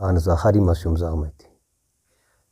اہن حظ آ حریمس چھُم زامٕتۍ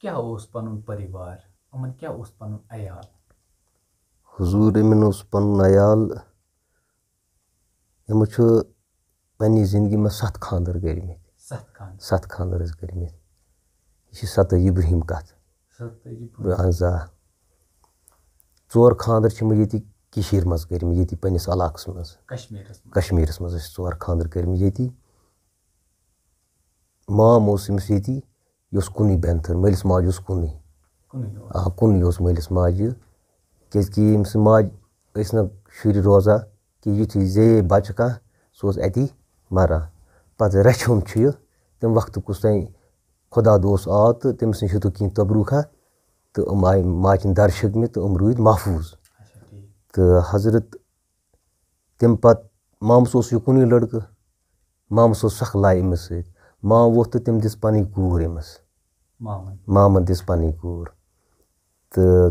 کیٛاہ اوس پنُن پریوار یِمن کیٛاہ اوس پنُن عیال حضوٗر یِمن اوس پنُن عیال یِمو چھُ پننہِ زندگی منٛز 7 خانٛدر کٔرمٕتۍ 7 خانٛدر حظ کٔرمٕتۍ یہِ چھِ 27 برٛونٛہِم کتھ اہن حظ آ 4 خانٛدر چھِ مےٚ ییٚتہِ کٔشیٖرِ منٛز کٔرمٕتۍ ییٚتی پننِس علاقس منٛز کشمیٖرس منٛز ٲسۍ 4 خانٛدر کٔرمٕتۍ ییٚتی مام اوس أمِس ییٚتی یہِ اوس کُنُے بٮ۪نتھٕر مٲلِس ماجہِ اوس کُنُے کُنُے اوس مٲلِس ماجہِ کیٛازِکہِ ییٚمہِ سٕنٛز ماجہِ ٲسۍ نہٕ شُرۍ روزان کہِ یُتھُے زیے بچہِ کانٛہہ سُہ اوس اتی مران پتہٕ رچھُن چھُ یہِ تمہِ وقتہٕ کُس تانۍ خۄدا دوس آو تہٕ تٔمِس نِش ہیوٚتُکھ کینٛہہ تبروٗکھا تہٕ یِم آیہِ ماجہِ در چھٔکمٕتۍ تہٕ یِم روٗدۍ محفوٗظ تہٕ حضرت تمہِ پتہٕ مامس اوس یہِ کُنُے لڑکہٕ مامس اوس سخ لایہِ أمِس سۭتۍ مام ووٚتھ تہٕ تٔمۍ دِژ پنٕنۍ کوٗر أمِس مامن دِژ پنٕنۍ کوٗر تہٕ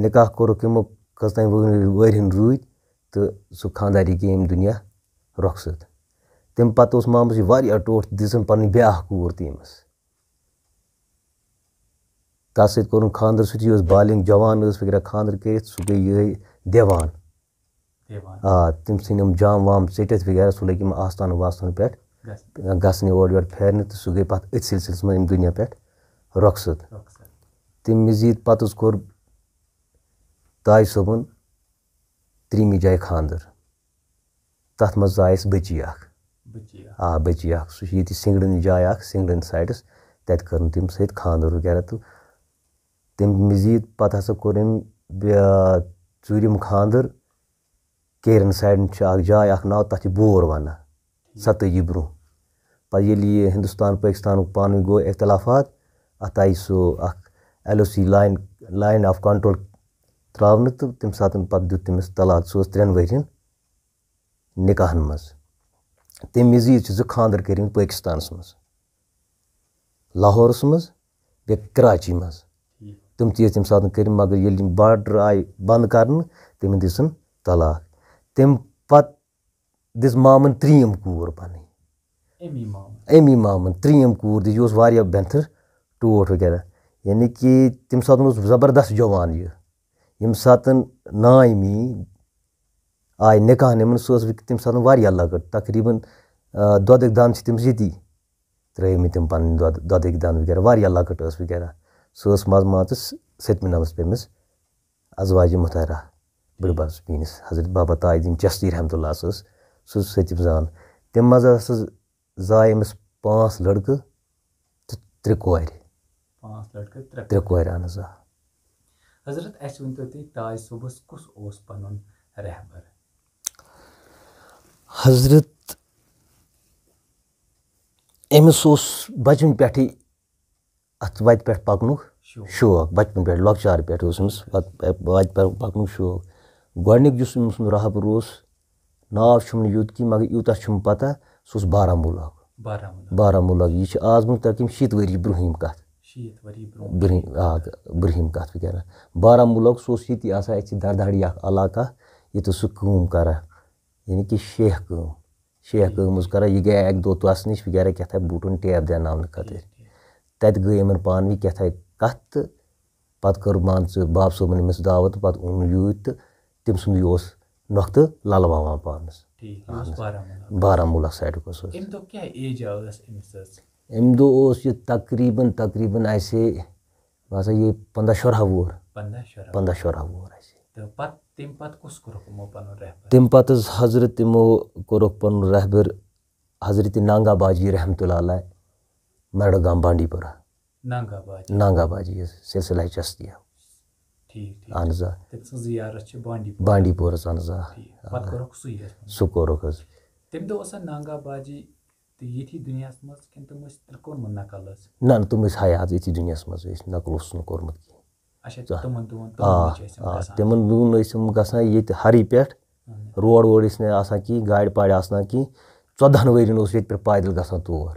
نکاح کوٚرُکھ یِمو کٔژتانۍ ؤرۍیَن روٗدۍ تہٕ سُہ خانٛداری گٔے ییٚمہِ دُنیا رۄخصت تمہِ پتہٕ اوس مامس یہِ واریاہ ٹوٹھ دِژٕن پنٕنۍ بیٛاکھ کوٗر تہِ أمِس تتھ سۭتۍ کوٚرُن خانٛدر سُہ تہِ یہِ ٲس بالینٛگ جوان ٲس وغیرہ خانٛدر کٔرِتھ سُہ گٔے یِہٕے دیوان تٔمۍ ژھٕنۍ یِم جام وام ژٔٹِتھ وغیرہ سُہ لٔگۍ یِم آستانہٕ واستانہٕ پٮ۪ٹھ گژھنہِ اورٕ یورٕ پھیرنہِ تہٕ سُہ گٔے پتہٕ أتھۍ سلسلس منٛز ییٚمہِ دُنیا پٮ۪ٹھ رۄخصت تمہِ مٔزیٖد پتہٕ حظ کوٚر تاج صٲبن 3مہِ جایہِ خانٛدر تتھ منٛز زاے اسہِ بٔچی اکھ بٔچی اکھ سُہ چھِ ییٚتہِ سِنگڑن جاے اکھ سِنگڑن سایڈس تتہِ کٔرٕن تٔمۍ سۭتۍ خانٛدر وغیرہ تہٕ تمہِ مٔزیٖد پتہٕ ہسا کوٚر أمۍ 4م خانٛدر کیرن سایڈن چھِ اکھ جاے اکھ ناو تتھ چھِ بور ونان 27 برونٛہہ پتہٕ ییٚلہِ یہِ ہندوستان پٲکستانُک پانہٕ ؤنۍ گوٚو اختلافات اتھ آیہِ سُہ اکھ LOC لاین آف کنٹرول ترٛاونہٕ تہٕ تمہِ ساتہٕ پتہٕ دیُت تٔمِس طلاق سُہ اوس 3 ؤرۍیَن نکاحن منٛز تمہِ مٔزیٖد چھِ 2 خانٛدر کٔرمٕتۍ پٲکستانس منٛز لاہورس منٛز بیٚیہِ کراچی منٛز تِم تہِ ٲسۍ تمہِ ساتہٕ کٔرمٕتۍ مگر ییٚلہِ یِم باڈر آیہِ بنٛد کرنہٕ تٔمۍ دِژٕن طلاق تمہِ پتہٕ دِژ مامن 3م کوٗر پنٕنۍ امی مامن 3م کوٗر دِژ یہِ اوس واریاہ بٮ۪نتھٕر ٹوٹھ وغیرہ یعنی کہِ تمہِ ساتہٕ اوس زبردست جوان یہِ ییٚمہِ ساتہٕ نانۍ میٛٲنۍ آیہِ نکاح نِمن سۄ ٲس تمہِ ساتہٕ واریاہ لۄکٕٹ تقریٖبن دۄدٕکۍ دانہٕ چھِ تٔمِس ییٚتی ترٲومٕتۍ تِم پنٕنۍ دۄدٕکۍ دانہٕ وغیرہ واریاہ لۄکٕٹ ٲس وغیرہ سۄ ٲس منٛزٕ مان ژٕ 7مہِ نمبرس پیٚمٕژ ازواجہِ مُطہرہ بٕڈببس میٛٲنِس حضرت بابا تاج دیٖن چشتی رحمتہ اللہ ٲس سُہ 7م زان تمہِ منٛز ہسا زاے أمِس 5 لڑکہٕ تہٕ 3 کورِ 3 کورِ اہن حظ آ حضرت اسہِ ؤنۍتو تُہۍ تاج صٲبس کُس اوس پنُن رہبر حضرت أمِس اوس بچپن پٮ۪ٹھٕے اتھ وتہِ پٮ۪ٹھ پکنُک شوق بچپن پٮ۪ٹھ لۄکچار پٮ۪ٹھ اوس أمِس وتہِ پٮ۪ٹھ پکنُک شوق گۄڈنیُک یُس أمۍ سُنٛد رہبر اوس ناو چھُم نہٕ یوٚت کینٛہہ مگر یوٗتاہ چھُم پتہ سُہ اوس بارہمولہ یہِ چھِ آز برونٛہہ تقریٖبن 7 ؤری برونٛہِم کتھ برونٛہِم کتھ وغیرہ بارہمولہُک سُہ اوس ییٚتی آسان اَتہِ چھِ دردہڑی اکھ علاقہٕ ییٚتہِ اوس سُہ کٲم کران یعنی کہِ شیخ کٲم اوس کران یہِ گٔیے 1 دۄہ توسہٕ نِش وغیرہ کیٛاہ بوٗٹن ٹیپ دیاناونہٕ خٲطرٕ تتہِ گٔے یِمن پانہٕ ؤنۍ کیٛاہ کتھ تہٕ پتہٕ کٔر مان ژٕ باب صٲبن أمِس دعوت پتہٕ اوٚنُن یوٗرۍ تہٕ تٔمۍ سُنٛد یہِ اوس نۄختہٕ للواوان پانس بارہمولہ سایڈُک اوس امہِ دۄہ اوس یہِ تقریٖبن آسہِ باسان یہِ 15-16 وُہُر 15-16 وُہُر آسہِ تمہِ پتہٕ حظ حضرت تِمو کوٚرُکھ پنُن رہبر حضرت نانگا باجی رحمتہ اللہ علیہ مڈگام بانڈی پورہ نانگا باجی حظ سلسلہ چشتیہ اہن حظ آ بانڈی پورس اہن حظ آ سُہ کوٚرُکھ حظ نہ تِم ٲسۍ حیات ییٚتھی دُنیاہس منٛز ٲسۍ نقل اوسُس نہٕ کوٚرمُت کینٛہہ تِمن دۄہن ٲسۍ یِم گژھان ییٚتہِ ہری پٮ۪ٹھ روڈ ووڈ ٲسۍ نہٕ آسان کِہیٖنۍ گاڑِ پاڑِ آسان کِہیٖنۍ 14 ؤرۍین اوس ییٚتہِ پٮ۪ٹھ پایدٔلۍ گژھان تور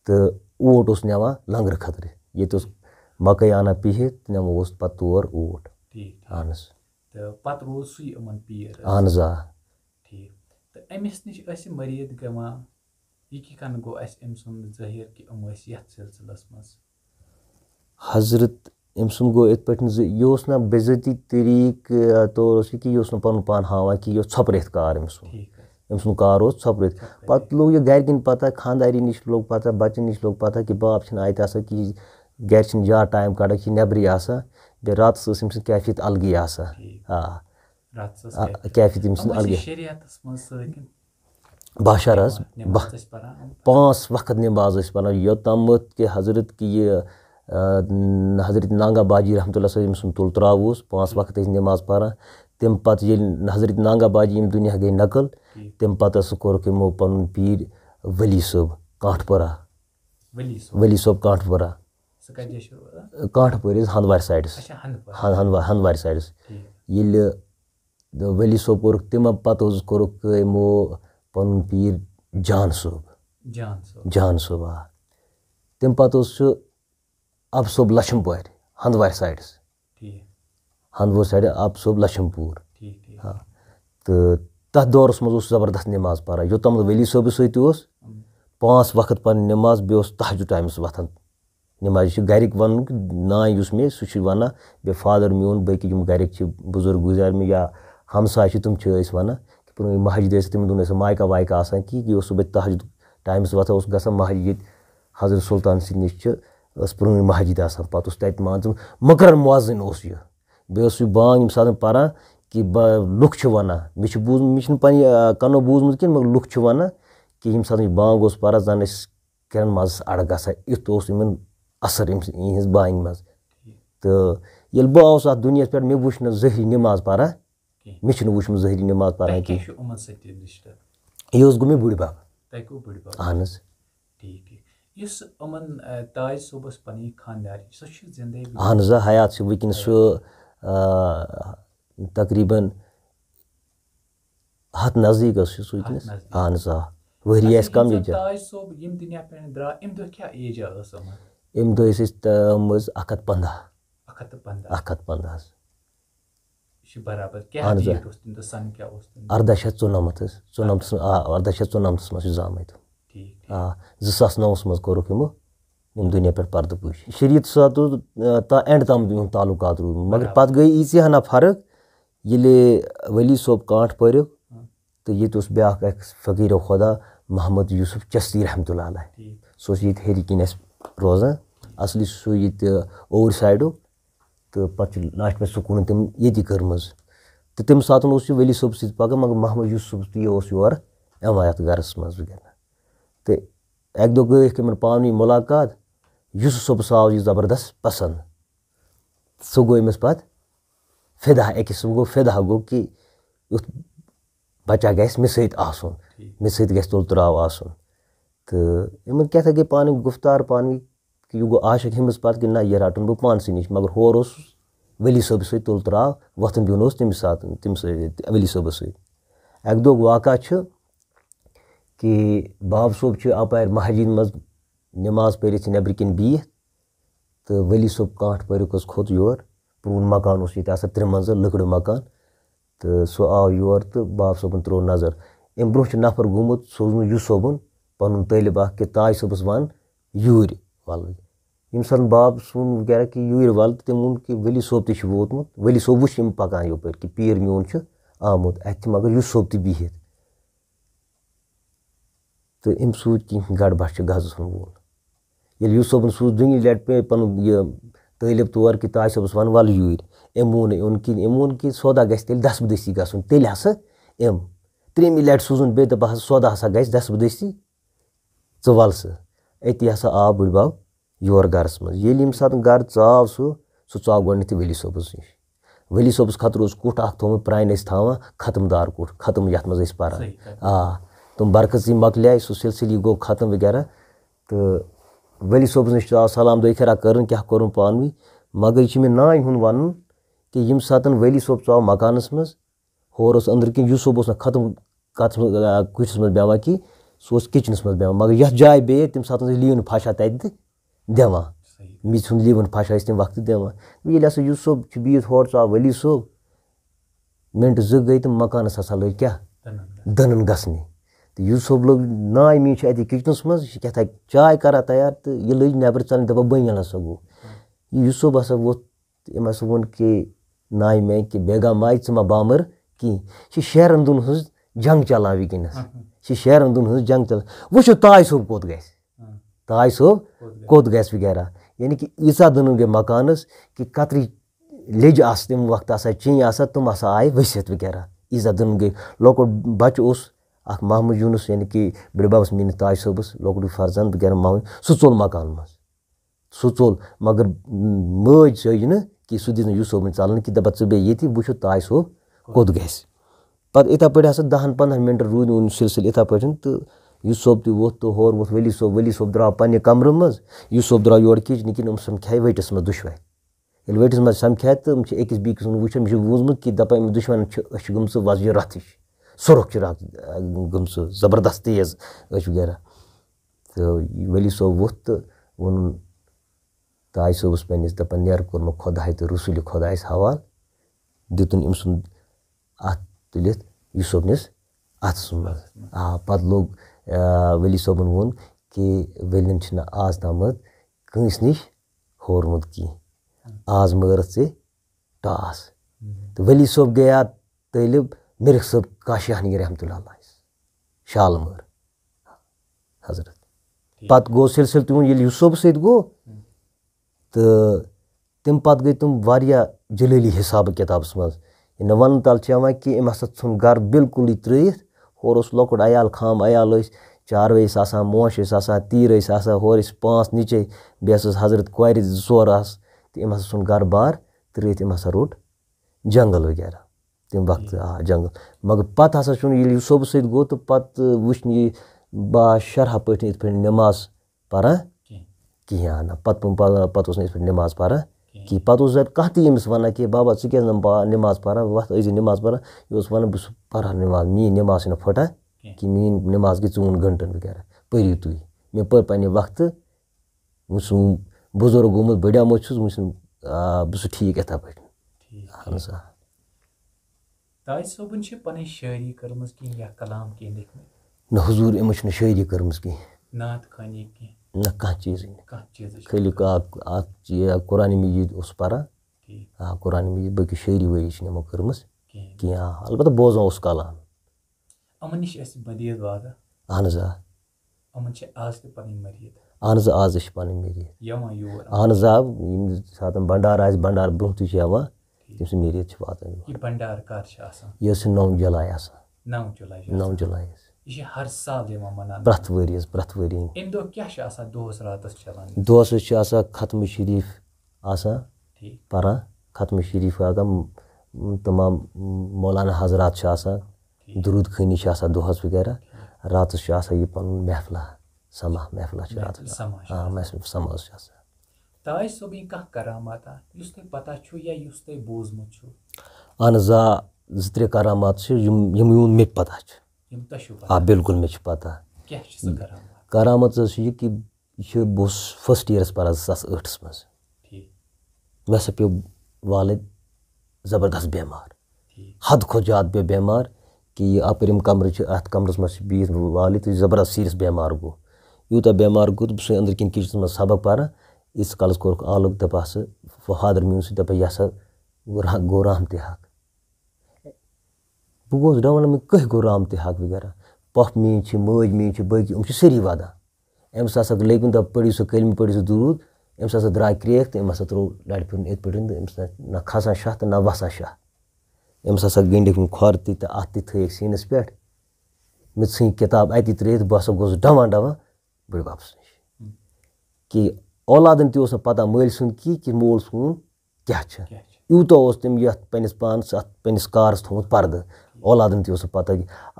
تہٕ اوٹ اوس نِوان لنگرٕ خٲطرٕ ییٚتہِ اوس مکٲے انان پِہِتھ تہٕ نِوان اوس پتہٕ تور اوٹ اہن حظ اہن حظ آ حضرت أمۍ سُنٛد گوٚو یِتھ پٲٹھۍ زِ یہِ اوس نہٕ بےزٲتی طریٖقہٕ طور اوس یہِ کہِ یہِ اوس نہٕ پَنُن پان ہاوان کہِ یہِ اوس ژھۄپرٲیِتھ کار أمۍ سُنٛد کار اوس ژھۄپرٲیِتھ پَتہٕ لوٚگ یہِ گَرِکٮ۪ن پَتہ خانٛداری نِش لوٚگ پَتہ بَچَن نِش لوٚگ پَتہ کہِ باب چھِنہٕ اَتہِ آسان کِہیٖنۍ گَرِ چھِنہٕ زیادٕ ٹایم کَڑان کہِ نٮ۪برٕے آسان بیٚیہِ راتَس ٲس أمۍ سٕنٛز کیفیت الگٕے آسان کیفیت أمۍ سٕنٛز الگٕے باشر حظ 5 وقت نٮ۪ماز ٲسۍ پَران یوٚتامَتھ کہِ حضرت کہِ یہِ حضرت نانگا باجی رحمتہ اللہ صٲب أمۍ سُنٛد تُل ترٛاو اوس 5 وقت ٲسۍ نٮ۪ماز پَران تمہِ پَتہٕ ییٚلہِ حضرت نانگا باجی ییٚمہِ دُنیا گٔے نقل تمہِ پَتہٕ ہسا کوٚرُکھ یِمو پَنُن پیٖر ؤلی صٲب کانٛٹھ پورہ ؤلی صٲب کانٛٹھ پورہ کانٛٹھ پورِ حظ ہنٛدوارِ سایڈَس ہنٛدوارِ سایڈَس ییٚلہِ ؤلی صٲب کوٚرُکھ تِمو پَتہٕ حظ کوٚرُکھ یِمو پَنُن پیٖر جان صٲب تمہِ پَتہٕ اوس سُہ اَب صٲب لچھم پورِ ہنٛدوارِ سایڈَس اَب صٲب لچھم پوٗر تہٕ تَتھ دورَس منٛز اوس زبردست نٮ۪ماز پَران یوٚتامَتھ ؤلی صٲبَس سۭتۍ اوس 5 وقت پَرٕنۍ نٮ۪ماز بیٚیہِ اوس تہجُد ٹایمَس وۄتھان نٮ۪ماز یہِ چھِ گَرِکۍ وَنُن کہِ نانۍ یُس مےٚ سُہ چھُ وَنان بیٚیہِ فادَر میون باقٕے یِم گَرِکۍ چھِ بُزرگ گُزار مےٚ یا ہمساے چھِ تِم چھِ ٲسۍ وَنان کہِ پرٛٲنۍ مسجِد ٲسۍ تِمَن دۄہَن ٲسۍ نہٕ مایکا وایکا آسان کِہیٖنۍ یہِ اوس صُبحٲے تہجُد ٹایمَس وۄتھان اوس گژھان مسجِد ییٚتہِ حضرت سُلطان سٕنٛدِ نِش چھِ ٲس پرٛٲنۍ مسجِد آسان پَتہٕ اوس تَتہِ مان ژٕ مُقرر مُعزِن اوس یہِ بیٚیہِ اوس یہِ بانگ ییٚمہِ ساتہٕ پَران کہِ لُکھ چھِ وَنان مےٚ چھُ بوٗزمُت مےٚ چھُنہٕ پنٛنہِ کَنو بوٗزمُت کِہیٖنۍ مگر لُکھ چھِ وَنان کہِ ییٚمہِ ساتہٕ یہِ بانگ اوس پَران زَن ٲسۍ کِرن مازَس اَڑٕ گژھان یُتھ اوس یِمن اَثر یِہِنٛز بانگہِ منٛز تہٕ ییٚلہِ بہٕ آوُس اَتھ دُنیاہَس پٮ۪ٹھ مےٚ وٕچھ نہٕ زٕہٕنۍ نٮ۪ماز پَران مےٚ چھُنہٕ وٕچھمُت زٕہٕنۍ نٮ۪ماز پَران کینٛہہ یہِ حظ گوٚو مےٚ بٕڈِ بَب اہن حظ اہن حظ حیات چھِ وٕنکیٚنَس سُہ تقریٖباً 100 نزدیٖک حظ چھُ سُہ وٕنکیٚنَس اہن حظ ؤری آسہِ کَم ییٚتہِ اَمہِ دۄہ ٲسۍ أسۍ تِم حظ 115 حظ اہن حظ 1894 حظ 1894 منٛز چھُ زامٕتۍ 2009 منٛز کوٚرُکھ یِمو یِم دُنیا پٮ۪ٹھ پردٕ پوٗشی شریعت ساتہٕ اوس اینڈ تام یِہُنٛد تعلُقات روٗدمُت مگر پَتہٕ گٔے ییٖژاہ ہنا فرق ییٚلہِ ؤلی صٲب کانٛٹھ پٔرِکھ تہٕ ییٚتہِ اوس بیٛاکھ اَکھ فقیٖرو خۄدا محمد یوٗسف چستی رحمتہ اللہ علیہ سُہ اوس ییٚتہِ ہیٚرِ کِنۍ اَسہِ روزان اَصلی سُہ ییٚتہِ اوٗرۍ سایڈُک تہٕ پَتہٕ چھُ لاسٹہٕ پٮ۪ٹھ سکوٗنن تٔمۍ ییٚتی کٔرمٕژ تہٕ تَمہِ ساتہٕ اوس یہِ ؤلی صٲب سۭتۍ پَکان مگر محمد یوٗسف تہِ اوس یورٕ یِوان یَتھ گرَس منٛز وغیرہ تہٕ اَکہِ دۄہ گٔیکھ یِمن پانہٕ ؤنۍ مُلاقات یوٗسف صٲبَس آو یہِ زبردست پسنٛد سُہ گوٚو أمِس پَتہٕ فِدا أکِس سُہ گوٚو فِدا گوٚو کہِ یُتھ بَچہ گژھِ مےٚ سۭتۍ آسُن مےٚ سۭتۍ گژھِ تُل تُراو آسُن تہٕ یِمن کیٛاہ گٔے پانہٕ ؤنۍ گُفتار پانہٕ ؤنۍ کہِ یہِ گوٚو عاشق ہُمِس پَتہٕ کہِ نہ یہِ رَٹُن بہٕ پانسٕے نِش مگر ہورٕ اوس ؤلی صٲبَس سۭتۍ تُل تُراو وۄتھُن بِہُن اوس تٔمِس ساتہٕ تٔمِس سۭتۍ ؤلی صٲبَس سۭتۍ اَکہِ دۄہُک واقعہ چھُ کہِ باب صٲب چھُ اَپارِ مسجِد منٛز نٮ۪ماز پٔرِتھ نٮ۪برٕ کِنۍ بِہِتھ تہٕ ؤلی صٲب کانٛٹھ پٔرِکھ حظ کھوٚت یور پرٛون مکان اوس ییٚتہِ آسان 3 منزل لٔکرِ مکان تہٕ سُہ آو یور تہٕ باب صٲبَن ترٛوو نظر اَمہِ برونٛہہ چھُ نفر گوٚمُت سوٗزمُت یوٗسف صٲبُن پَنُن طٲلِب اکھ کہِ تاج صٲبَس وَن یوٗرۍ وَلہٕ ییٚمہِ ساتہٕ باب سُنٛد وغیرہ کہِ یوٗرۍ وَلہٕ تہٕ تٔمۍ ووٚن کہِ ؤلی صٲب تہِ چھُ ووتمُت ؤلی صٲب وٕچھ یِم پَکان یَپٲرۍ کہِ پیٖر میون چھُ آمُت اَتہِ چھِ مگر یوٗسف صٲب تہِ بِہِتھ تہٕ أمۍ سوٗنٛچ کینٛہہ گڑبڑ چھِ گژھُن وول ییٚلہِ یوٗسف صٲبَن سوٗز دوٚیمہِ لَٹہِ پے پَنُن یہِ طٲلِب تور کہِ تاج صٲبَس وَن وَلہٕ یوٗرۍ أمۍ ووٚن نہٕ اوٚن کِہیٖنۍ أمۍ ووٚن کہِ سودا گژھِ تیٚلہِ دَسہٕ بہٕ دٔستی گژھُن تیٚلہِ ہسا یِم 3مہِ لَٹہِ سوٗزُن بیٚیہِ دَپہٕ ہسا سودا ہسا گژھِ دَسہٕ بہٕ دٔستی ژٕ وَلہٕ سا أتی ہسا آو بٕڈِ بب یور گرَس منٛز ییٚلہِ ییٚمہِ ساتہٕ گرٕ ژاو سُہ ژاو گۄڈٕنٮ۪تھٕے ؤلی صٲبَس نِش ؤلی صٲبَس خٲطرٕ اوس کُٹھ اکھ تھوٚمُت پرٛانہِ ٲسۍ تھاوان ختم دار کُٹھ ختم یَتھ منٛز ٲسۍ پَران تِم برکٔژی مۄکلیے سُہ سِلسِلی گوٚو ختم وغیرہ تہٕ ؤلی صٲبَس نِش آو سلام دُعا کٔرٕن کیٛاہ کوٚرُن پانہٕ ؤنۍ مگر یہِ چھُ مےٚ نانہِ ہُنٛد وَنُن کہِ ییٚمہِ ساتہٕ ؤلی صٲب ژاو مکانَس منٛز ہورٕ اوس أنٛدرٕ کِنۍ یوٗسف اوس نہٕ ختم کَتھَس منٛز کُٹھِس منٛز بیٚہوان کینٛہہ سُہ اوس کِچنَس منٛز بیٚہوان مگر یَتھ جایہِ بیٚیہِ تَمہِ ساتہٕ ٲسۍ لیٖون پھاشا تَتہِ تہِ دِوان میٚژِ ہُنٛد لیٖون پھاشا ٲسۍ تَمہِ وقتہٕ دِوان ییٚلہِ ہسا یوٗسف صٲب چھُ بِہِتھ ہورٕ ژاو ؤلی صٲب مِنٹہٕ 2 گٔے تہٕ مکانَس ہسا لٔگۍ کیٛاہ دٕنَن گژھنہِ تہٕ یوٗسُف لوٚگ نانۍ میٛٲنۍ چھِ اَتی کِچنَس منٛز یہِ چھِ کیٛاہ تھانۍ چاے کَران تیار تہٕ یہِ لٔج نٮ۪برٕ ژَلٕنۍ دَپان بٔنۍ ہسا گوٚو یہِ یوٗسُف ہسا ووٚتھ تہٕ أمۍ ہسا ووٚن کہِ نانہِ میٛانہِ کہِ بیگم ماجہِ ژٕ ما بامبر کِہیٖنۍ یہِ چھِ شیرَن دۄن ہٕنٛز جنٛگ چلان وٕنکٮ۪نَس یہِ چھِ شیرَن دۄن ہٕنٛز جنٛگ چلان وٕچھو تاج صٲب کوٚت گژھِ تاج صٲب کوٚت گژھِ وغیرہ یعنی کہِ ییٖژاہ دٕنُن گٔے مکانَس کہِ کترِ لیٚجہِ آسہٕ تَمہِ وقتہٕ آسان چِنہِ آسان تِم ہسا آیہِ ؤسِتھ وغیرہ ییٖژاہ دٕنُن گٔے لۄکُٹ بَچہٕ اوس اکھ محمد یوٗنُس یعنی کہِ بٕڈِببَس میٛٲنِس تاج صٲبَس لۄکُٹُے فرزنٛد وغیرہ محمد سُہ ژوٚل مکان منٛز سُہ ژوٚل مگر مٲج سٔج نہٕ کہِ سُہ دِژ نہٕ یوٗسُفن ژَلنہٕ کہِ دَپان ژٕ بیٚہہ ییٚتی وٕچھو تاج صٲب کوٚت گژھِ پَتہٕ یِتھَے پٲٹھۍ ہسا 10-15 مِنٹ روٗدۍ وۄنۍ سِلسِلہٕ یِتھَے پٲٹھۍ تہٕ یوٗسُف تہِ ووٚتھ تہٕ ہورٕ ووٚتھ ؤلی صٲب درٛاو پنٛنہِ کمرٕ منٛز یوٗسُف درٛاو یورٕ کِچنہٕ کِنۍ یِم سَمکھے ؤٹِس منٛز دُشوَے ییٚلہِ ؤٹِس منٛز سَمکھے تہٕ یِم چھِ أکِس بیٚکِس سُنٛد وٕچھان مےٚ چھُ بوٗزمُت کہِ دَپان أمِس دُشمَنَن چھِ أچھ گٔمژٕ وۄزجہِ رَتھ ہِش سۄرُکھ چھِ گٔمژٕ زبردست تیز أچھ وغیرہ تہٕ ؤلی صٲب ووٚتھ تہٕ ووٚنُن تاج صٲبَس پنٛنِس دَپان نیرٕ کوٚر مےٚ خۄداے تہٕ رسوٗلِ خۄدایَس حوالہٕ دیُتُن أمۍ سُنٛد اَتھ تُلِتھ یوٗسُفنِس اَتھَس منٛز پَتہٕ لوٚگ ؤلی صٲبَن ووٚن کہِ ؤلِن چھِنہٕ آز تامَتھ کٲنٛسہِ نِش ہورمُت کینٛہہ آز مٲرٕتھ ژےٚ ٹاس تہٕ ؤلی صٲب گٔیا طٲلِب مِرِخ صٲب کاشیانی رحمتہ اللہ علیہ شالمٲر حضرت پَتہٕ گوٚو سِلسِلہٕ تِہُنٛد ییٚلہِ یوٗسُفَس سۭتۍ گوٚو تہٕ تَمہِ پَتہٕ گٔے تِم واریاہ جلیلی حِسابہٕ کِتابَس منٛز نہ وَنُن تَل چھِ یِوان کہِ أمۍ ہسا ژھُن گرٕ بِلکُلٕے ترٛٲیِتھ ہورٕ اوس لۄکُٹ عیال خام عیال ٲسۍ چاروٲے ٲسۍ آسان موش ٲسۍ آسان تیٖر ٲسۍ آسان ہورٕ ٲسۍ 5 نِچے بیٚیہِ ہسا ٲس حضرت کورِ 2 آسہٕ تہٕ أمۍ ہسا ژھُن گرٕ بار ترٛٲیِتھ أمۍ ہسا روٚٹ جنٛگل وغیرہ تَمہِ وقتہٕ جنٛگل مگر پَتہٕ ہسا چھُنہٕ ییٚلہِ یوٗسُفَس سۭتۍ گوٚو تہٕ پَتہٕ وٕچھ نہٕ یہِ شرحہ پٲٹھۍ یِتھ پٲٹھۍ نٮ۪ماز پَران کِہیٖنۍ نہ پَتہٕ اوس نہٕ یِتھ پٲٹھۍ نٮ۪ماز پَران کِہیٖنۍ پَتہٕ اوس کانٛہہ تہِ ییٚمِس وَنان کہِ بابا ژٕ کیٛازِ نہٕ نٮ۪ماز پَران وَتھ ٲسۍ زِ نٮ۪ماز پَران یہِ اوس وَنان بہٕ چھُس پَران نٮ۪ماز میٛٲنۍ نٮ۪ماز چھِنہٕ پھٕٹان کہِ میٛٲنۍ نٮ۪ماز گٔے 2 گٲنٛٹَن وغیرہ پٔرِو تُہۍ مےٚ پٔر پنٛنہِ وقتہٕ وۄنۍ چھُس بُزرگ گوٚمُت بٔڑیومُت چھُس وۄنۍ چھُنہٕ بہٕ چھُس ٹھیٖک یِتھَے پٲٹھۍ اہن حظ نہ حضوٗر یِمو چھِنہٕ شٲعری کٔرمٕژ کینٛہہ نہ کانٛہہ چیٖزٕے نہٕ خٲلی اکھ قرآنِ مجیٖد اوس پَران قرآنِ مجیٖد باقٕے شٲعری وٲعری چھِنہٕ یِمو کٔرمٕژ کینٛہہ البتہ بوزان اوس کلام اہن حظ اہن حظ آز چھِ پَنٕنۍ میٖریت اہن حظ ییٚمہِ ساتہٕ بنٛڈار آسہِ بنٛڈار برونٛہہ تہِ چھِ یِوان تٔمۍ سٕنٛز میٖریت چھِ واتان یہِ ٲس 9 جُلاے آسان 9 جُلاے حظ پرٛٮ۪تھ ؤرۍ حظ پرٛٮ۪تھ ؤری دۄہَس حظ چھِ آسان ختمہِ شریٖف آسان پَران ختمہِ شریٖف تمام مولانا حضرات چھِ آسان دروٗد خٲنی چھِ آسان دۄہَس وغیرہ راتَس چھُ آسان یہِ پَنُن محفلہ سما محفلہ چھِ راتَس سما حظ چھِ آسان اہن حظ 2-3 کرامات چھِ یِم مےٚ پَتہ چھِ بِلکُل مےٚ چھِ پَتہ کرامت حظ چھِ یہِ کہِ یہِ چھِ بہٕ اوسُس فٔسٹ یِیَرَس پَران 2008 منٛز مےٚ ہسا پیوٚو والٕد زبردست بٮ۪مار حد کھۄتہٕ زیادٕ پیوٚو بٮ۪مار کہِ یہِ اَپٲرِم کَمرٕ چھِ اَتھ کَمرَس منٛز چھِ بِہِتھ والٕد تہٕ زبردست سیٖریَس بٮ۪مار گوٚو یوٗتاہ بٮ۪مار گوٚو تہٕ بہٕ چھُس أنٛدٕرۍ کِنۍ کِچنَس منٛز سبق پَران ییٖتِس کالَس کوٚرُکھ آلُک دَپان سا فادر میون سۭتۍ دَپان یہِ ہسا گوٚو رحمتِ حق بہٕ گوٚوُس دَپان مےٚ کٔہۍ گوٚو رحمتِ حق وغیرہ پۄپھ میٛٲنۍ چھِ مٲج میٛٲنۍ چھِ باقٕے یِم چھِ سٲری وَدان أمِس ہسا لٔگۍ مےٚ دَپان پٔرِو سا کٔلمہٕ پٔرِو سا دوٗد أمِس ہسا درٛاے کرٛیکھ تہٕ أمۍ ہسا ترٛوو لَرِ پھِیُن یِتھ پٲٹھۍ تہٕ أمِس نہ کھسان شاہ تہٕ نہ وَسان شاہ أمِس ہسا گٔنٛڈِکھ مےٚ کھۄر تہِ تہٕ اَتھ تہِ تھٲیِکھ سیٖنَس پٮ۪ٹھ مےٚ ژھٕنۍ کِتاب اَتی ترٛٲیِتھ بہٕ ہسا گوٚوُس ڈَوان بٕڈِبَبَس نِش کہِ اولادَن تہِ اوس نہٕ پَتہ مٲلۍ سُنٛد کہِ مول سون کیٛاہ چھِ یوٗتاہ اوس تٔمۍ یَتھ پنٛنِس پانَس اَتھ پنٛنِس کارَس تھوٚمُت پَردٕ اولادَن تہِ اوس نہٕ پَتہ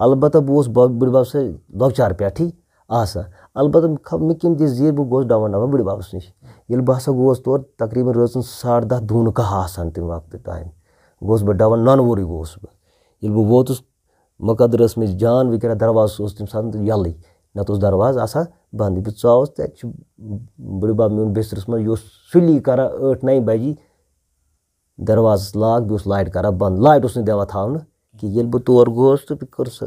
البتہ بہٕ اوسُس بٕڈِبَب سۭتۍ لۄکچار پٮ۪ٹھٕے آسان البتہ مےٚ کٔمۍ دِژ زیٖر بہٕ گوٚوُس ڈَوان بٕڈِبَبَس نِش ییٚلہِ بہٕ ہسا گوٚوُس تورٕ تقریٖباً رٲژٕن 10:30 دوٗنہٕ کاہ آسان تَمہِ وقتہٕ ٹایم گوٚوُس بہٕ ڈَوان نۄنوُرٕے گوٚوُس بہٕ ییٚلہِ بہٕ ووتُس مُقدر ٲس مےٚ جان وغیرہ دروازٕ اوس تَمہِ ساتہٕ یَلٕے نَتہٕ اوس دروازٕ آسان بنٛدٕے بہٕ ژاوُس تہٕ اَتہِ چھُ بٕڈِبَب میون بِسترَس منٛز یہِ اوس سُلی کران 8-9 بَجے دروازَس لاک بیٚیہِ اوس لایٹ کران بنٛد لایٹ اوس نہٕ دِوان تھاونہٕ کہِ ییٚلہِ بہٕ تور گوٚوُس تہٕ بہٕ کٔر سۄ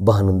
13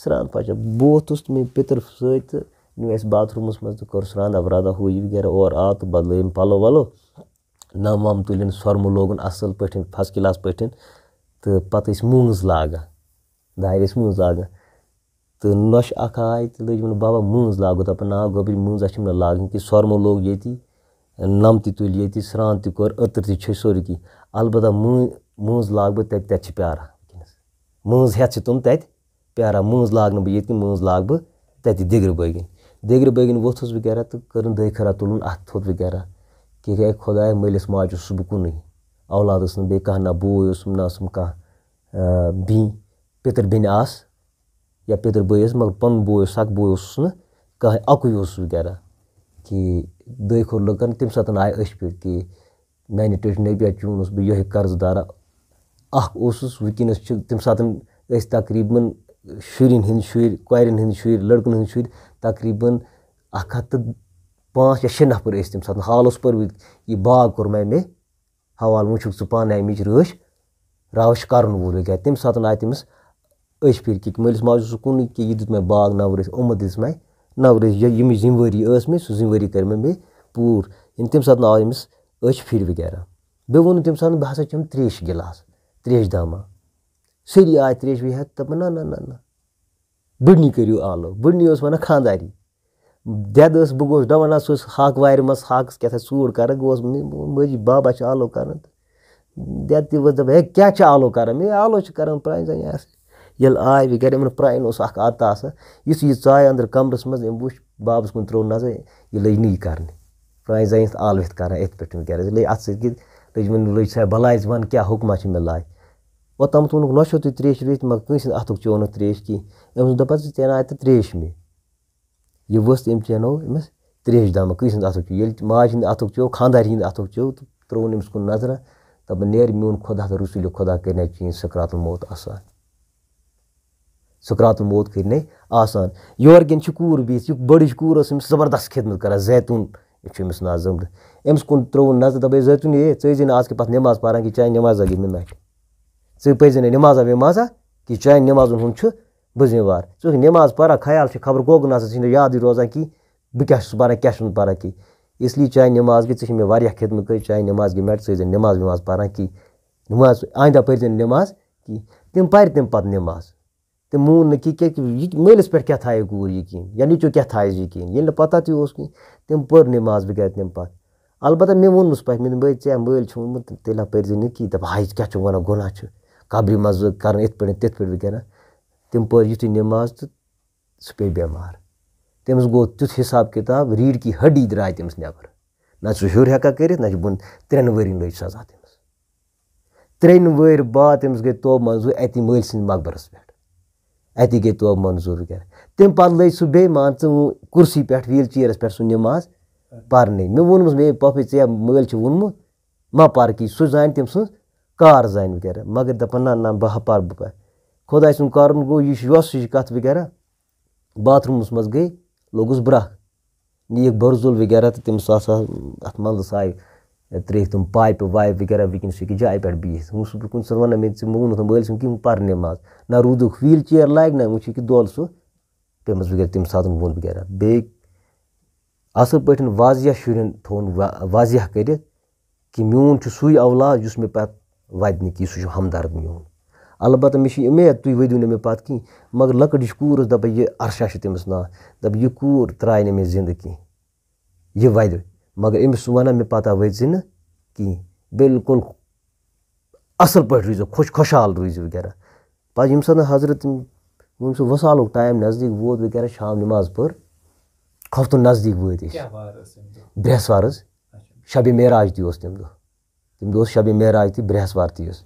سرٛان پَچا بہٕ ووٚتھُس تہٕ مےٚ پِتٕر سۭتۍ تہٕ نیوٗ اَسہِ باتھروٗمَس منٛز تہٕ کوٚر سرٛانٛدہ وَرٛانٛدہ ہُہ یہِ وغیرہ اورٕ آو تہٕ بَدلٲیِم پَلو وَلو نَم وَم تُلِن سۄرمہٕ لوگُن اَصٕل پٲٹھۍ فٔسٹ کلاس پٲٹھۍ تہٕ پَتہٕ ٲسۍ مٲنٛز لاگان دارِ ٲسۍ مٲنٛز لاگان تہٕ نۄشہِ اَکھ آے تہٕ لٔج ووٚن بابا مٲنٛز لاگو دَپان نا گۄبٕرۍ مٲنٛزا چھِم نہٕ لاگٕنۍ کینٛہہ سۄرمہٕ لوگ ییٚتی نَم تہِ تُلۍ ییٚتی سرٛان تہِ کوٚر أتٕر تہِ چھٔچ سورُے کینٛہہ البتہ مٲنٛز لاگہٕ بہٕ تَتہِ چھِ پیاران وٕنکٮ۪نَس مٲنٛز ہٮ۪تھ چھِ تِم تَتہِ پیاران مٲنٛز لاگہٕ نہٕ بہٕ ییٚتہِ کینٛہہ مٲنٛز لاگہٕ بہٕ تَتہِ دِگرٕ بٲگِن ووٚتھُس وغیرہ تہٕ کٔرٕن دٔے خٲرا تُلُن اَتھٕ تھوٚد وغیرہ کہِ ہے خۄدایا مٲلِس ماجہِ اوسُس بہٕ کُنُے اولاد ٲس نہٕ بیٚیہِ کانٛہہ نہ بوے اوسُم نہ ٲسٕم کانٛہہ بیٚنہِ پِتٕر بیٚنہِ آسہٕ یا پِتٕر بٲے ٲسۍ مگر پَنُن بوے اوس سَکہٕ بوے اوسُس نہٕ کٕہٕنۍ اَکُے اوسُس وغیرہ کہِ دٔے خور لُکَن تَمہِ ساتہٕ آیہِ أچھ پھِر کہِ میٛانہِ ٹٲٹھۍ نبیہ چون اوسُس بہٕ یِہوٚے قرض دارا اَکھ اوسُس وٕنکٮ۪نَس چھِ تَمہِ ساتہٕ ٲسۍ تقریٖباً شُرٮ۪ن ہِنٛدۍ شُرۍ کورٮ۪ن ہِنٛدۍ شُرۍ لٔڑکَن ہِنٛدۍ شُرۍ تقریٖباً 105 یا 6 نفر ٲسۍ تَمہِ ساتہٕ حال اوس پٔرمٕتۍ یہِ باغ کوٚرمَے مےٚ حوالہٕ وٕچھُکھ ژٕ پانَے اَمِچ راوٕچ کَرُن وول وغیرہ تَمہِ ساتہٕ آیہِ تٔمِس أچھ پھِر کہِ مٲلِس ماجہِ اوسُکھ کُنُے کہِ یہِ دیُت مےٚ باغ نَوٕرٲسۍ یِمہٕ دِژ مےٚ نَوٕرٲسۍ ییٚمِچ ذِمہٕ وٲری ٲس مےٚ سُہ ذِمہٕ وٲری کٔر مےٚ پوٗرٕ یعنی تَمہِ ساتہٕ آو أمِس أچھ پھِر وغیرہ بیٚیہِ ووٚنُن تَمہِ ساتہٕ بہٕ ہسا چٮ۪مہٕ ترٛیشہِ گِلاس ترٛیشہِ داما سٲری آے ترٛیش وی ہٮ۪تھ دَپان نہ بٔڈنی کٔرِو آلو بٔڈنی اوس وَنان خانٛداری دٮ۪د ٲس بہٕ گوس دَپان نہ سُہ اوس ہاکہٕ وارِ منٛز ہاکَس کیٛاہ تھانۍ ژوٗر کَران گوس مٲجی بابا چھِ آلو کَران تہٕ دٮ۪د تہِ ؤژھ دَپان ہے کیٛاہ چھِ آلو کَران مےٚ آلو چھِ کَران پرٛانہِ زَنہِ آسہِ ییٚلہِ آے وغیرہ یِمَن پرٛانہِ اوس اَکھ عادتہ آسان یُس یہِ ژاے أنٛدرٕ کَمرَس منٛز أمۍ وٕچھ بابَس کُن ترٛوو نظر یہِ لٔج نٕے کَرنہِ پرٛانہِ زَنہِ آلوِتھ کَران یِتھ پٲٹھۍ وغیرہ یہِ لٔج اَتھٕ سۭتۍ لٔج سا بَلاے ژٕ وَن کیٛاہ حُکما چھِ مےٚ لاے اوٚتامَتھ ووٚنُکھ نۄشو تُہۍ ترٛیش ویش مگر کٲنٛسہِ ہِنٛدِ اَتھُک چیوٚو نہٕ ترٛیش کِہیٖنۍ أمۍ ووٚن دَپان ژٕ ژےٚ تہٕ ترٛیش مےٚ یہِ ؤژھ تہٕ أمۍ چینوو أمِس ترٛیش دامہٕ کٲنٛسہِ ہِنٛدِ اَتھُک چیوٚو ییٚلہِ ماجہِ ہِنٛدِ اَتھُک چیوٚو خانٛدارِ ہِنٛدِ اَتھُک چیوٚو تہٕ ترٛووُن أمِس کُن نظرا دَپان نیرِ میون خۄدا تہٕ رسوٗلِ خۄدا کٔرنَے چٲنۍ سکرات الموت آسان سکرات الموت کٔرنَے آسان یورٕ کِنۍ چھِ کوٗر بِہِتھ یہِ بٔڑٕچ کوٗر ٲس أمِس زبردست خدمت کَران زیتوٗن چھُ أمِس ناو زٔمرٕ أمِس کُن ترٛووُن نظر دَپے زیتوٗن ہے ژٕ ٲسۍ زِ نہٕ آزکہِ پَتہٕ نٮ۪ماز پَران کہِ چانہِ نٮ۪مازا گٔے مےٚ نَٹہِ ژٕ پٔرۍ زِ نہٕ نٮ۪مازا وٮ۪مازا کہِ چانہِ نٮ۪مازَن ہُنٛد چھُ بہٕ ذِمہٕ وار ژٕ اوسُکھ نٮ۪ماز پَران خیال چھِ خبر کوکُن آسان ژےٚ چھِی نہٕ یادٕے روزان کِہیٖنۍ بہٕ کیٛاہ چھُس پَران کیٛاہ چھُس نہٕ پَران کِہیٖنۍ اِسلیے چانہِ نٮ۪ماز گٔے ژےٚ چھِ مےٚ واریاہ خدمت کٔرِتھ چانہِ نٮ۪ماز گٔے مَٹہِ ژٕ ٲسۍ زِ نٮ۪ماز وٮ۪ماز پَران کِہیٖنۍ نٮ۪ماز آیندہ پٔرۍ زِ نہٕ نٮ۪ماز کِہیٖنۍ تِم پَرِ تَمہِ پَتہٕ نٮ۪ماز تِم مون نہٕ کینٛہہ یہِ مٲلِس پٮ۪ٹھ کیٛاہ تھایہِ کوٗر یقیٖن یا نیٚچوٗ کیٛاہ تھایَس یقیٖن ییٚلہِ نہٕ پَتہ تہِ اوس کِہیٖنۍ تِم پٔر نٮ۪ماز وغیرہ تَمہِ پَتہٕ البتہ مےٚ ووٚنمَس پَتہٕ مےٚ دوٚپ ژےٚ مٲلۍ چھُ ووٚنمُت تیٚلہِ ہا پٔرۍ زِ نہٕ کِہیٖنۍ دَپان ہاے کیٛاہ چھُکھ وَنان گۄناہ چھُ قبرِ منٛز کَرُن یِتھ پٲٹھۍ تِتھ پٲٹھۍ وغیرہ تِم پٔر یُتھُے نٮ۪ماز تہٕ سُہ پیٚیہِ بٮ۪مار تٔمِس گوٚو تیُتھ حِساب کِتاب ریٖڈ کی ہڈی درٛاے تٔمِس نٮ۪بر نہ چھُ سُہ ہیوٚر ہٮ۪کان کٔرِتھ نہ چھُ بۄن 3 ؤرِیَن لٔج سزا تٔمِس 3 ؤہٕرۍ بعد تٔمِس گٔے توبہٕ منظوٗر اَتی مٲلۍ سٕنٛدِ مقبرَس پٮ۪ٹھ اَتی گٔے توبہٕ منظوٗر وغیرہ تَمہِ پَتہٕ لٔج سُہ بیٚیہِ مان ژٕ کُرسی پٮ۪ٹھ ویٖل چیرَس پٮ۪ٹھ سُہ نٮ۪ماز پَرنٕے مےٚ ووٚنمَس مے پۄپھٕے ژےٚ مٲلۍ چھُ ووٚنمُت مہ پَر کِہیٖنۍ سُہ زانہِ تٔمۍ سٕنٛز کار زانہِ وغیرہ مگر دَپان نہ بہٕ ہا پَرٕ بہٕ پَرٕ خۄداے سُنٛد کَرُن گوٚو یہِ چھُ یۄس ہِش کَتھ وغیرہ باتھروٗمَس منٛز گٔے لوٚگُس برٛکھ نِیِکھ بُرزُل وغیرہ تہٕ تٔمِس ہسا اَتھ منٛزَس آیہِ ترٛٲیِکھ تِم پایپہٕ وایپہٕ وغیرہ وٕنکٮ۪نَس چھِ أکِس جایہِ پٮ۪ٹھ بِہِتھ وۄنۍ چھُس بہٕ کُنہِ ساتہٕ وَنان مےٚ ژٕ ووٚنُتھ مٲلۍ سُنٛد کہِ پَر نٮ۪ماز نہ روٗدُکھ ویٖل چیر لاگہِ نہ وٕچھ کہِ دۄل سُہ پیٚمٕژ وغیرہ تَمہِ ساتہٕ ووٚن وغیرہ بیٚیہِ اَصٕل پٲٹھۍ واضح شُرٮ۪ن تھوٚوُن واضح کٔرِتھ کہِ میون چھُ سُے اولاد یُس مےٚ پَتہٕ وَدِ نہٕ کینٛہہ سُہ چھُ ہمدرد میون البتہ مےٚ چھِ اُمید تُہۍ ؤدِو نہٕ مےٚ پَتہٕ کِہیٖنۍ مگر لۄکٕٹ ہِش کوٗر ٲس دَپان یہِ عرشا چھُ تٔمِس ناو دَپان یہِ کوٗر ترٛایہِ نہٕ مےٚ زِندٕ کینٛہہ یہِ وَدِ مگر أمِس چھُ وَنان مےٚ پَتہ ؤتھۍ زِ نہٕ کِہیٖنۍ بِلکُل اَصٕل پٲٹھۍ روٗزِو خۄشحال روٗزِو وغیرہ پَتہٕ ییٚمہِ ساتہٕ حضرت وۄنۍ سُہ وصالُک ٹایم نزدیٖک ووت وغیرہ شام نٮ۪ماز پٔر کھۄفتُن نزدیٖک وٲتۍ أسۍ برٛٮ۪سوار حظ شبِ معراج تہِ اوس تَمہِ دۄہ اوس شبِ معراج تہِ برٛٮ۪سوار تہِ اوس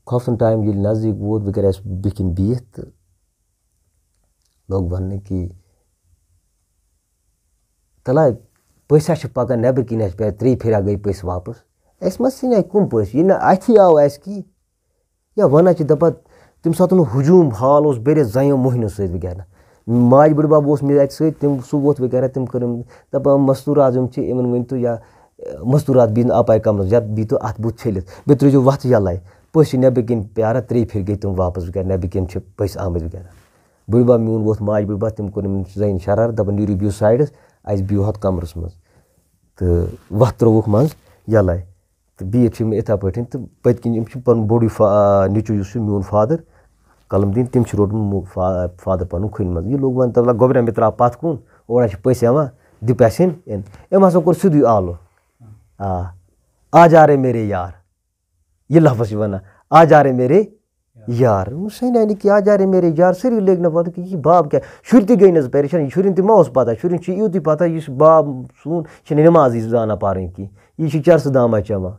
کھۄفتُن ٹایم ییٚلہِ نزدیٖک ووت وغیرہ اَسہِ بِکھِ کِنۍ بِہِتھ تہٕ لوٚگ وَننہٕ کہِ تَلے پٔژھۍ ہا چھِ پَکان نٮ۪برٕ کِنۍ اَسہِ پیٚیہِ 3 پھِرِ گٔے پٔژھۍ واپَس اَسہِ ما ژھٕنہِ کٕم پٔژھۍ یہِ نہٕ اَتھی آو اَسہِ کِہیٖنۍ یا وَنان چھِ دَپان تَمہِ ساتہٕ ہجوٗم حال اوس بٔرِتھ زَنیو موہنیو سۭتۍ وغیرہ ماجہِ بٔڈبب اوس مےٚ اَتہِ سۭتۍ سُہ ووت وغیرہ تِم کٔرٕم دَپان مستوٗرات یِم چھِ یِمَن ؤنۍتو یا مستوٗرات بِہِن اَپارِ کَمرَس یا بِہتو اَتھ بُتھ چھٔلِتھ بیٚیہِ ترٛٲوزیٚو وَتھٕ یَلَے پٔژھۍ نٮ۪برٕ کِنۍ پیاران 3 پھِرِ گٔے تِم واپس وغیرہ نٮ۪برٕ کِنۍ چھِ پٔژھۍ آمٕتۍ وغیرہ بٕڈبب میون ووٚتھ ماجہِ بٕڈبب تِم کوٚر یِمن زَنہِ شرارت دَپان نیٖرِو بِہِو سایڈَس اَسہِ بِہِو ہۄتھ کَمرَس منٛز تہٕ وَتھ ترٛووُکھ منٛز یَلَے تہٕ بِہِتھ چھِ یِم یِتھَے پٲٹھۍ تہٕ پٔتۍ کِنۍ یِم چھِ پَنُن بوٚڑ نیٚچوٗ یُس چھُ میون فادَر قلم دیٖن تٔمۍ چھِ روٚٹمُت فادَر پَنُن کھُنہِ منٛز یہِ لوٚگ وۄنۍ دَپان گۄبرا مےٚ ترٛاو پَتھ کُن اورٕ چھِ پٔژھۍ یِوان دِ پیسہٕ یِن أمۍ ہسا کوٚر سیوٚدُے آلو آ جا رے میرے یار یہِ لفظ چھِ وَنان آ جا رے میرے یار سَنے نہٕ کینٛہہ آ جا رے میرے یار سٲری لٔگۍ نہٕ پَتہٕ کہِ یہِ باب کیٛاہ شُرۍ تہِ گٔے نہٕ حظ پریشان شُرٮ۪ن تہِ ما اوس پَتہ شُرٮ۪ن چھِ یِتُے پَتہ یُس باب سون یہِ چھِنہٕ نٮ۪مازٕے زانان پَرٕنۍ کینٛہہ یہِ چھِ چرسہٕ داما چٮ۪وان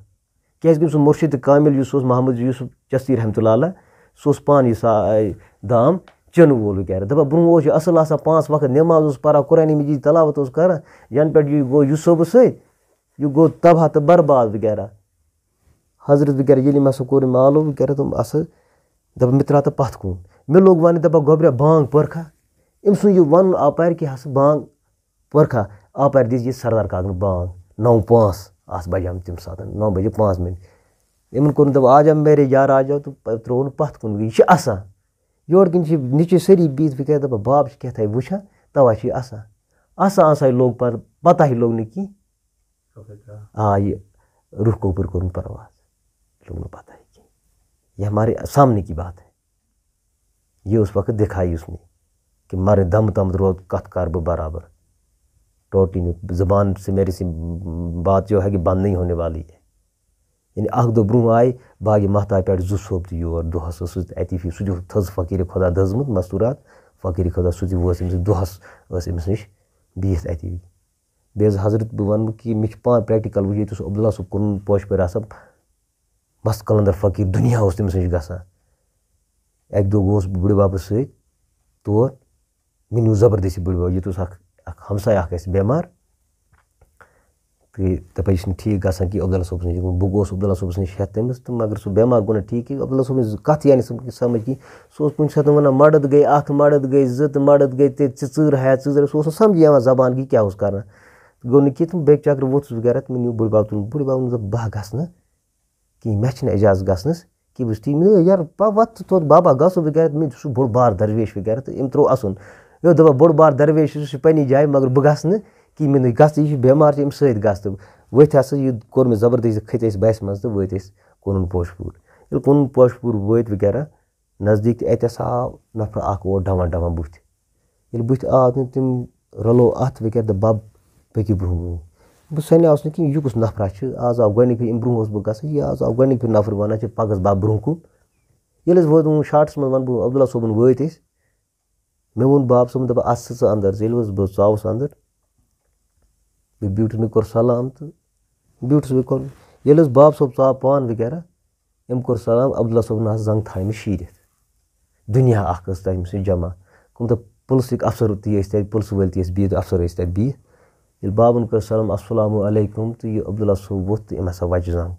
کیٛازِکہِ سُہ مُرشِد کامِل یُس اوس محمد یوٗسف چستی رحمتہ اللہ علیہ سُہ اوس پانہٕ یہِ دام چٮ۪نہٕ وول وغیرہ دَپان برونٛہہ اوس یہِ اَصٕل آسان 5 وقت نٮ۪ماز اوس پَران قرآنِ مجیٖد تلاوت اوس کَران یَنہٕ پٮ۪ٹھ یہِ گوٚو یوٗسفَس سۭتۍ یہِ گوٚو تباہ تہٕ برباد وغیرہ حضرت وغیرہ ییٚلہِ أمۍ ہسا کوٚر أمۍ آلو وغیرہ دوٚپ اَصٕل دَپان مےٚ ترٛاو تہٕ پَتھ کُن مےٚ لوٚگ وَنٕنۍ دَپان گۄبرا بانٛگ پٔرکھا أمۍ سُنٛد یہِ وَنُن آو پَرِ کہِ ہسا بانٛگ پٔرکھا آو پَرِ دِژ یہِ سردار کاکَن بانٛگ 9:05 آسہٕ بَجیمٕژ تَمہِ ساتہٕ 9:05 یِمن کوٚرُن دَپان آ جا میرے یار آ جاو تہٕ ترٛووُن پَتھ کُن یہِ چھِ اَسان یورٕ کِنۍ چھِ نیٚچوۍ سٲری بِہِتھ وغیرہ دَپان باب چھِ کیٛاہ تھانۍ وٕچھان تَوَے چھِ یہِ اَسان آسان لوٚگ پَتہٕ پَتہ ہٕے لوٚگ نہٕ کینٛہہ یہِ روح کوپُر کوٚرُن پرواز لوٚگ نہٕ پَتہ کینٛہہ یہِ ہمارے سامنے کی بات ہے یہ اس وقت دکھائی اس نے کہ مارے دم تم روز کتھ کر بہ برابر ٹوٹی زبان سے میری سی بات جو ہے کہ بند نہیں ہونے والی ہے یعنی اکھ دۄہ برونٛہہ آیہِ باغِ محتاج پٮ۪ٹھ 2 صوب تہِ یور دۄہَس ٲس اَتی سُہ تہِ تھٔز فقیٖرِ خۄدا دٔزمٕژ مستوٗرات فقیٖرِ خۄدا سُہ تہِ وٲژ أمِس دۄہَس ٲس أمِس نِش بِہِتھ اَتی بیٚیہِ حظ حضرت بہٕ وَنہٕ کہِ مےٚ چھِ پانہٕ پرٛٮ۪کٹِکَل وٕچھ ییٚتہِ اوس عبداللہ صٲب کُنُن پوشہِ آسان مست قلندر فقیٖر دُنیا اوس تٔمِس نِش گژھان اَکہِ دۄہ گوٚوُس بہٕ بٕڈِبَبَس سۭتۍ تور مےٚ نیوٗ زبردستی بٕڈِبَب ییٚتہِ اوس اَکھ ہمساے اَکھ اَسہِ بٮ۪مار تہٕ دَپان یہِ چھِنہٕ ٹھیٖک گژھان کینٛہہ عبداللہ صٲبَس نِش بہٕ گوٚوُس عبداللہ صٲبَس نِش ہٮ۪تھ تٔمِس تہٕ مگر سُہ بٮ۪مار گوٚو نہٕ ٹھیٖک کینٛہہ عبداللہ صٲبٕنۍ کَتھ یی نہٕ سَمٕجھ کینٛہہ سُہ اوس کُنہِ ساتہٕ وَنان مَرٕد گٔے 1 مَرٕد گٔے 2 تہٕ مَرٕد گٔے ژٕ ژٕر ہا ژٕر سُہ اوس نہٕ سَمجھی یِوان زبان کہِ کیٛاہ اوس کَران گوٚو نہٕ کینٛہہ تہٕ بیٚکہِ چکرٕ ووٚتھُس وغیرہ تہٕ مےٚ نیوٗ بٕڈِبَب تُلُن بٕڈِبَبَن دوٚپ بہٕ گژھٕ نہٕ کِہیٖنۍ مےٚ چھِنہٕ اِجازت گژھنَس کہِ بہٕ چھُس تی مےٚ یارٕ وَتھ ژٕ توٚت بابا گژھو وغیرہ مےٚ سُہ بوٚڑ بار درویش وغیرہ تہٕ أمۍ ترٛوو اَسُن یہِ اوس دَپان بوٚڑ بار درویش سُہ چھُ پنٛنہِ جایہِ مگر بہٕ گژھٕ نہٕ کِہیٖنۍ مےٚ نہٕ گژھٕ یہِ چھِ بٮ۪مار چھِ أمِس سۭتۍ گژھٕ تہٕ ؤتھۍ ہسا یہِ کوٚر مےٚ زبردستی کھٔتۍ أسۍ بَسہِ منٛز تہٕ وٲتۍ أسۍ کُنُن پوشہٕ پوٗر ییٚلہِ کُنُن پوشہٕ پوٗر وٲتۍ وغیرہ نزدیٖک تہٕ اَتہِ ہسا آو نفر اَکھ اور ڈَوان ڈَوان بٕتھِ ییٚلہِ بٕتھِ آو تہٕ تٔمۍ رَلو اَتھ وغیرہ دَپ بَب پٔکِو برونٛہہ برونٛہہ بہٕ سَنیوس نہٕ کِہیٖنۍ یہِ کُس نفرا چھِ آز آو گۄڈنِکۍ پھِرِ اَمہِ برونٛہہ اوسُس بہٕ گژھان یہِ آز آو گۄڈنِکۍ پھِرِ نفر وَنان چھِ پَکَس بَب برونٛہہ کُن ییٚلہِ أسۍ وٲتۍ شاٹَس منٛز وَنہٕ بہٕ عبداللہ صٲبُن وٲتۍ أسۍ مےٚ ووٚن باب صٲبُن دَپان اَژٕ ژٕ اَنٛدر ییٚلہِ حظ بہٕ ژاوُس اَنٛدر بہٕ بیوٗٹھُس مےٚ کوٚر سلام تہٕ بیوٗٹھُس بہٕ کوٚر ییٚلہِ حظ باب صٲب ژاو پانہٕ وغیرہ أمۍ کوٚر سلام عبداللہ صٲبُن آسہٕ زنٛگ تھایمٕژ شیٖرِتھ دُنیا اَکھ ٲس تٔمۍ سۭتۍ جمع کُنہِ دۄہ پُلسٕکۍ اَفسر تہِ ٲسۍ تَتہِ پُلسہٕ وٲلۍ تہِ ٲسۍ بِہِتھ اَفسر ٲسۍ تَتہِ بِہِتھ ییٚلہِ بابَن کٔر سلام اَسلامُ علیکُم تہٕ یہِ عبداللہ صٲب ووٚتھ تہٕ أمۍ ہسا وَچہِ زنٛگ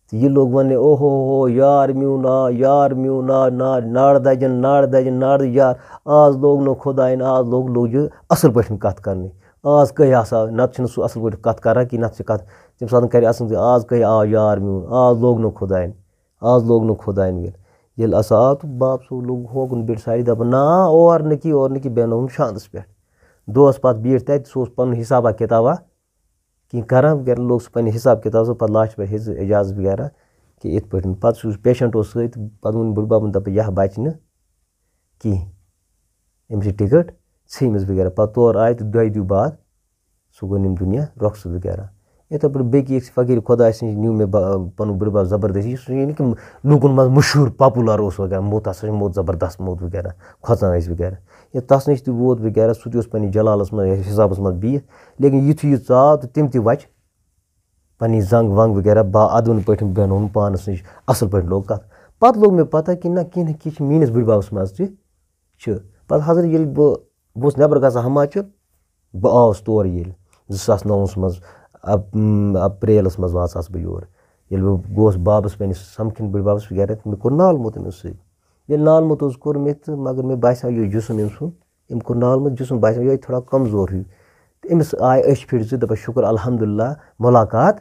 تہٕ یہِ لوٚگ وَننہِ اوہو یار میون آ یار میون آ نارٕ دَجَن نارٕ یار آز لوگ نہٕ خۄدایَن آز لوگ یہِ اَصٕل پٲٹھۍ کَتھ کَرنہِ آز کٔہۍ ہسا نَتہٕ چھِنہٕ سُہ اَصٕل پٲٹھۍ کَتھ کَران کِہیٖنۍ نَتہٕ چھِ کَتھ تَمہِ ساتہٕ کَرِ اَصٕل آز کٔہۍ آو یار میون آز لوگ نہٕ خۄدایَن ییٚلہِ ہسا آو تہٕ باب صٲب لوٚگ ہوکُن بیٚٹھ سایڈِ دَپان نہ اور نہٕ کینٛہہ بیٚہنووُن شانٛدَس پٮ۪ٹھ دۄہَس پَتہٕ بیٖٹھ تَتہِ سُہ اوس پَنُن حِسابہ کِتابہ کینٛہہ کَران وغیرہ لوگ سُہ پنٛنہِ حِساب کِتاب سُہ پَتہٕ لاسٹَس پٮ۪ٹھ ہیٚژٕ اِجازت وغیرہ کہِ یِتھ پٲٹھۍ پَتہٕ سُہ پیشَنٹ اوس سۭتۍ تہٕ پَتہٕ ووٚن بٕڈِبَبَن دَپان یہِ بَچہِ نہٕ کِہیٖنۍ أمِس چھِ ٹِکَٹ ژھیٚنۍمٕژ وغیرہ پَتہٕ تورٕ آے تہٕ 2 دۄہ بعد سُہ گوٚو نِم دُنیا رۄخصت وغیرہ یِتھَے پٲٹھۍ بیٚکہِ أکِس فقیٖر خۄدایَس نِش نیوٗ مےٚ پَنُن بٕڈِبَب زبردستی یُس یعنی کہِ لوٗکَن منٛز مشہوٗر پاپُلَر اوس وغیرہ موت ہسا چھِ موت زبردست موت وغیرہ کھۄژان ٲسۍ وغیرہ یا تَس نِش تہِ ووت وغیرہ سُہ تہِ اوس پنٛنِس جلالَس منٛز حِسابَس منٛز بِہِتھ لیکِن یُتھُے یہِ ژاو تہٕ تٔمۍ تہِ وَچہِ پنٛنہِ زنٛگ ونٛگ وغیرہ اَدوُن پٲٹھۍ بیٚہنووُن پانَس نِش اَصٕل پٲٹھۍ لوگ کَتھ پَتہٕ لوگ مےٚ پَتہ کہِ نہ کینٛہہ نہ کینٛہہ چھِ میٛٲنِس بٕڈِبَبَس منٛز تہِ چھِ پَتہٕ حضرت ییٚلہِ بہٕ اوسُس نٮ۪بر گژھان ہماچل بہٕ آوُس تورٕ ییٚلہِ 2009 منٛز اپریلَس منٛز واژاس بہٕ یور ییٚلہِ بہٕ گوٚوُس بابَس پنٛنِس سَمکھِنۍ بٕڈِبَبَس وغیرہ تہٕ مےٚ کوٚر نالہٕ أمِس سۭتۍ ییٚلہِ نالہٕ موٚت حظ کوٚر مےٚ تہٕ مگر مےٚ باسیو یہِ جِسم أمۍ سُنٛد أمۍ کوٚر نالہٕ موٚت جِسم باسیو یِہوٚے تھوڑا کمزور ہیوٗ تہٕ أمِس آے أچھ پھِرِ زٕ دَپان شُکُر الحمدُاللہ مُلاقات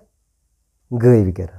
گٔے وغیرہ